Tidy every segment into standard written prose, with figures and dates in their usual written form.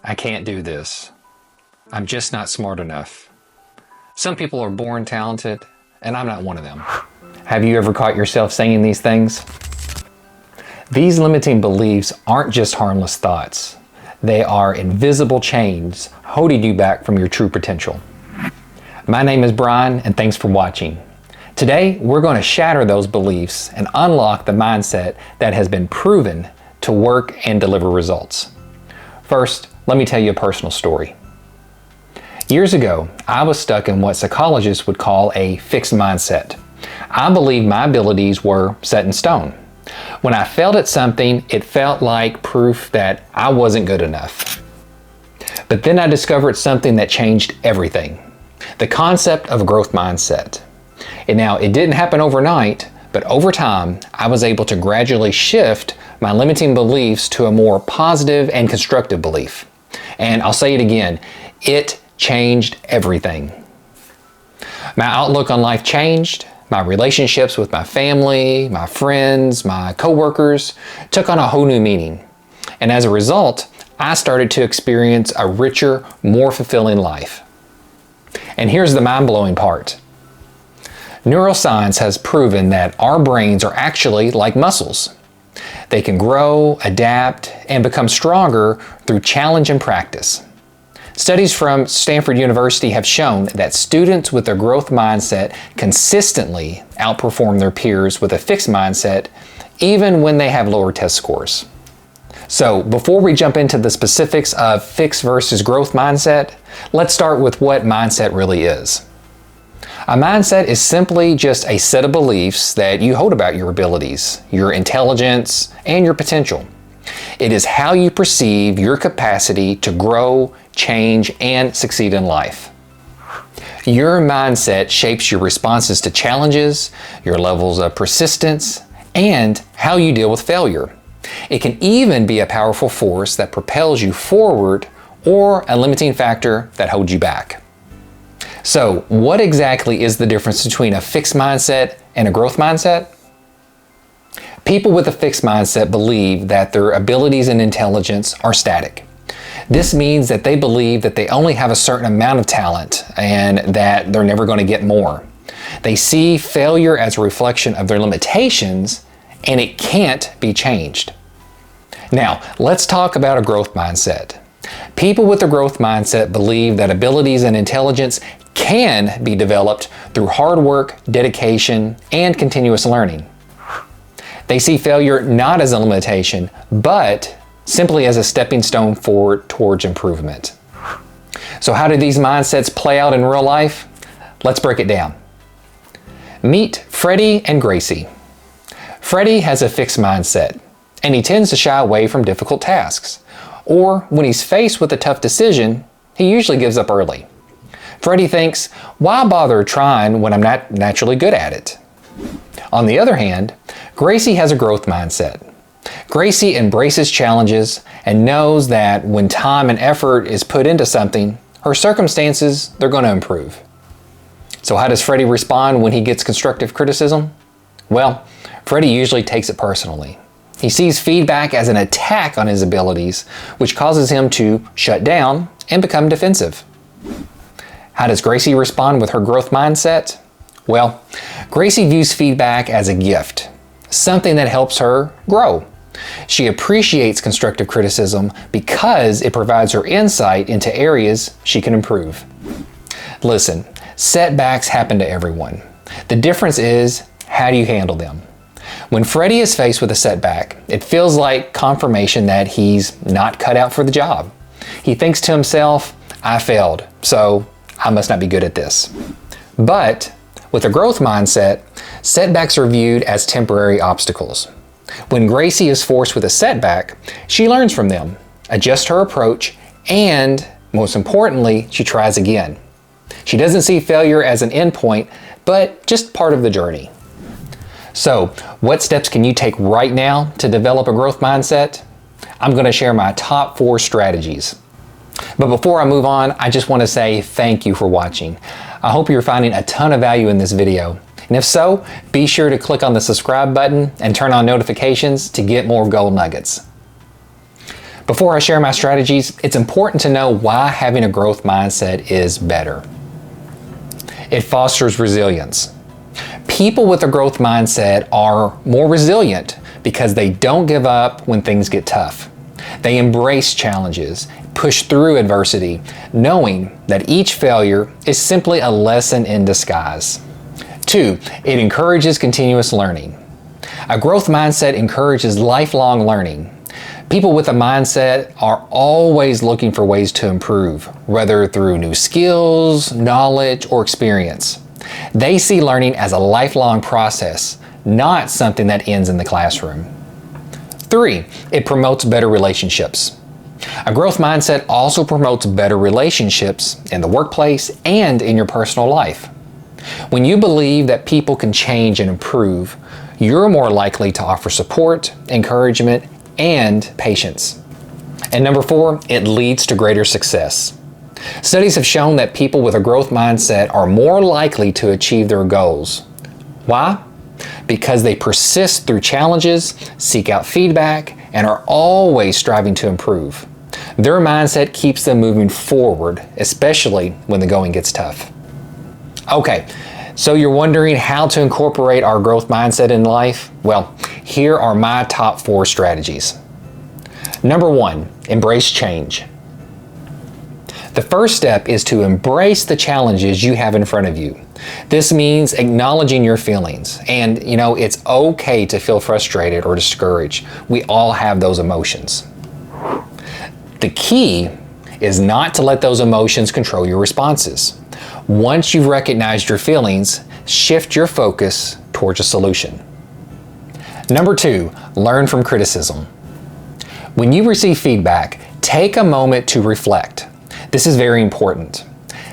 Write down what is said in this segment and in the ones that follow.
I can't do this. I'm just not smart enough. Some people are born talented, and I'm not one of them. Have you ever caught yourself saying these things? These limiting beliefs aren't just harmless thoughts. They are invisible chains holding you back from your true potential. My name is Brian, and thanks for watching. Today, we're going to shatter those beliefs and unlock the mindset that has been proven to work and deliver results. First, let me tell you a personal story. Years ago, I was stuck in what psychologists would call a fixed mindset. I believed my abilities were set in stone. When I failed at something, it felt like proof that I wasn't good enough. But then I discovered something that changed everything. The concept of a growth mindset. And now, it didn't happen overnight, but over time, I was able to gradually shift my limiting beliefs to a more positive and constructive belief. And I'll say it again, it changed everything. My outlook on life changed. My relationships with my family, my friends, my coworkers took on a whole new meaning. And as a result, I started to experience a richer, more fulfilling life. And here's the mind-blowing part. Neuroscience has proven that our brains are actually like muscles. They can grow, adapt, and become stronger through challenge and practice. Studies from Stanford University have shown that students with a growth mindset consistently outperform their peers with a fixed mindset, even when they have lower test scores. So, before we jump into the specifics of fixed versus growth mindset, let's start with what mindset really is. A mindset is simply just a set of beliefs that you hold about your abilities, your intelligence, and your potential. It is how you perceive your capacity to grow, change, and succeed in life. Your mindset shapes your responses to challenges, your levels of persistence, and how you deal with failure. It can even be a powerful force that propels you forward or a limiting factor that holds you back. So, what exactly is the difference between a fixed mindset and a growth mindset? People with a fixed mindset believe that their abilities and intelligence are static. This means that they believe that they only have a certain amount of talent and that they're never going to get more. They see failure as a reflection of their limitations, and it can't be changed. Now, let's talk about a growth mindset. People with a growth mindset believe that abilities and intelligence can be developed through hard work, dedication, and continuous learning. They see failure not as a limitation, but simply as a stepping stone forward towards improvement. So how do these mindsets play out in real life? Let's break it down. Meet Freddie and Gracie. Freddie has a fixed mindset, and he tends to shy away from difficult tasks. Or when he's faced with a tough decision, he usually gives up early. Freddie thinks, why bother trying when I'm not naturally good at it? On the other hand, Gracie has a growth mindset. Gracie embraces challenges and knows that when time and effort is put into something, her circumstances, they're going to improve. So how does Freddie respond when he gets constructive criticism? Well, Freddie usually takes it personally. He sees feedback as an attack on his abilities, which causes him to shut down and become defensive. How does Gracie respond with her growth mindset? Well, Gracie views feedback as a gift, something that helps her grow. She appreciates constructive criticism because it provides her insight into areas she can improve. Listen, setbacks happen to everyone. The difference is, how do you handle them? When Freddie is faced with a setback, it feels like confirmation that he's not cut out for the job. He thinks to himself, I failed, so I must not be good at this. But with a growth mindset, setbacks are viewed as temporary obstacles. When Gracie is forced with a setback, she learns from them, adjusts her approach, and most importantly, she tries again. She doesn't see failure as an endpoint, but just part of the journey. So, what steps can you take right now to develop a growth mindset? I'm going to share my top 4 strategies. But before I move on, I just want to say thank you for watching. I hope you're finding a ton of value in this video. And if so, be sure to click on the subscribe button and turn on notifications to get more gold nuggets. Before I share my strategies, it's important to know why having a growth mindset is better. It fosters resilience. People with a growth mindset are more resilient because they don't give up when things get tough. They embrace challenges, push through adversity, knowing that each failure is simply a lesson in disguise. 2, it encourages continuous learning. A growth mindset encourages lifelong learning. People with a mindset are always looking for ways to improve, whether through new skills, knowledge, or experience. They see learning as a lifelong process, not something that ends in the classroom. 3, it promotes better relationships. A growth mindset also promotes better relationships in the workplace and in your personal life. When you believe that people can change and improve, you're more likely to offer support, encouragement, and patience. And number 4, it leads to greater success. Studies have shown that people with a growth mindset are more likely to achieve their goals. Why? Because they persist through challenges, seek out feedback, and are always striving to improve. Their mindset keeps them moving forward, especially when the going gets tough. Okay, so you're wondering how to incorporate our growth mindset in life? Well, here are my top 4 strategies. Number 1, embrace change. The first step is to embrace the challenges you have in front of you. This means acknowledging your feelings. And it's okay to feel frustrated or discouraged. We all have those emotions. The key is not to let those emotions control your responses. Once you've recognized your feelings, shift your focus towards a solution. Number 2, learn from criticism. When you receive feedback, take a moment to reflect. This is very important.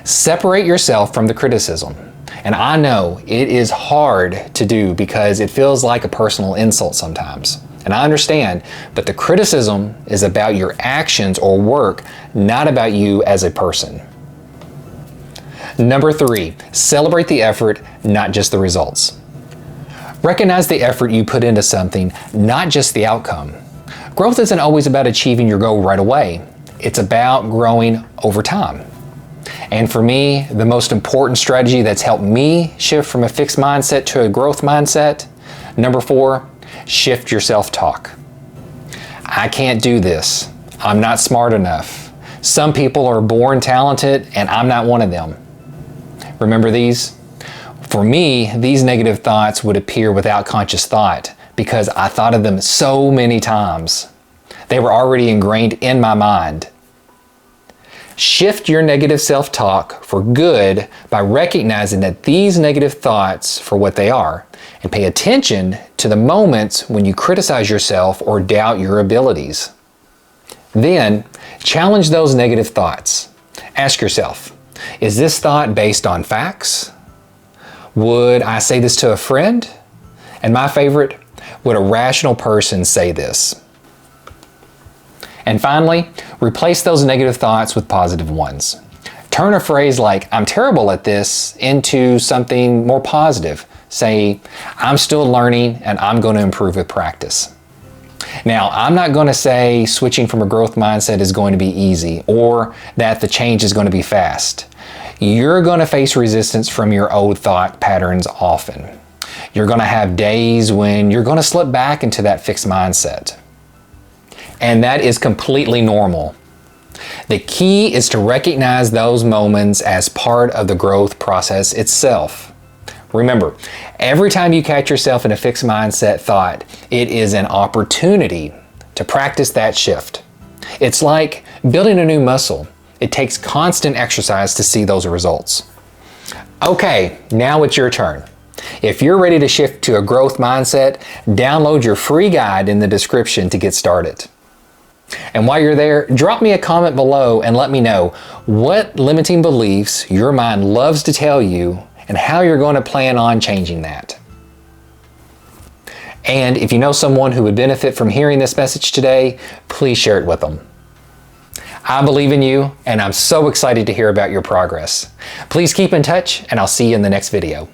Separate yourself from the criticism. And I know it is hard to do because it feels like a personal insult sometimes. And I understand, but the criticism is about your actions or work, not about you as a person. Number 3, celebrate the effort, not just the results. Recognize the effort you put into something, not just the outcome. Growth isn't always about achieving your goal right away. It's about growing over time. And for me, the most important strategy that's helped me shift from a fixed mindset to a growth mindset, number 4, shift your self-talk. I can't do this. I'm not smart enough. Some people are born talented and I'm not one of them. Remember these? For me, these negative thoughts would appear without conscious thought because I thought of them so many times. They were already ingrained in my mind. Shift your negative self-talk for good by recognizing that these negative thoughts for what they are, and pay attention to the moments when you criticize yourself or doubt your abilities. Then, challenge those negative thoughts. Ask yourself, is this thought based on facts? Would I say this to a friend? And my favorite, would a rational person say this? And finally, replace those negative thoughts with positive ones. Turn a phrase like, I'm terrible at this, into something more positive. Say, I'm still learning and I'm going to improve with practice. Now, I'm not going to say switching from a growth mindset is going to be easy or that the change is going to be fast. You're going to face resistance from your old thought patterns often. You're going to have days when you're going to slip back into that fixed mindset. And that is completely normal. The key is to recognize those moments as part of the growth process itself. Remember, every time you catch yourself in a fixed mindset thought, it is an opportunity to practice that shift. It's like building a new muscle. It takes constant exercise to see those results. Okay, now it's your turn. If you're ready to shift to a growth mindset, download your free guide in the description to get started. And while you're there, drop me a comment below and let me know what limiting beliefs your mind loves to tell you and how you're going to plan on changing that. And if you know someone who would benefit from hearing this message today, please share it with them. I believe in you and I'm so excited to hear about your progress. Please keep in touch and I'll see you in the next video.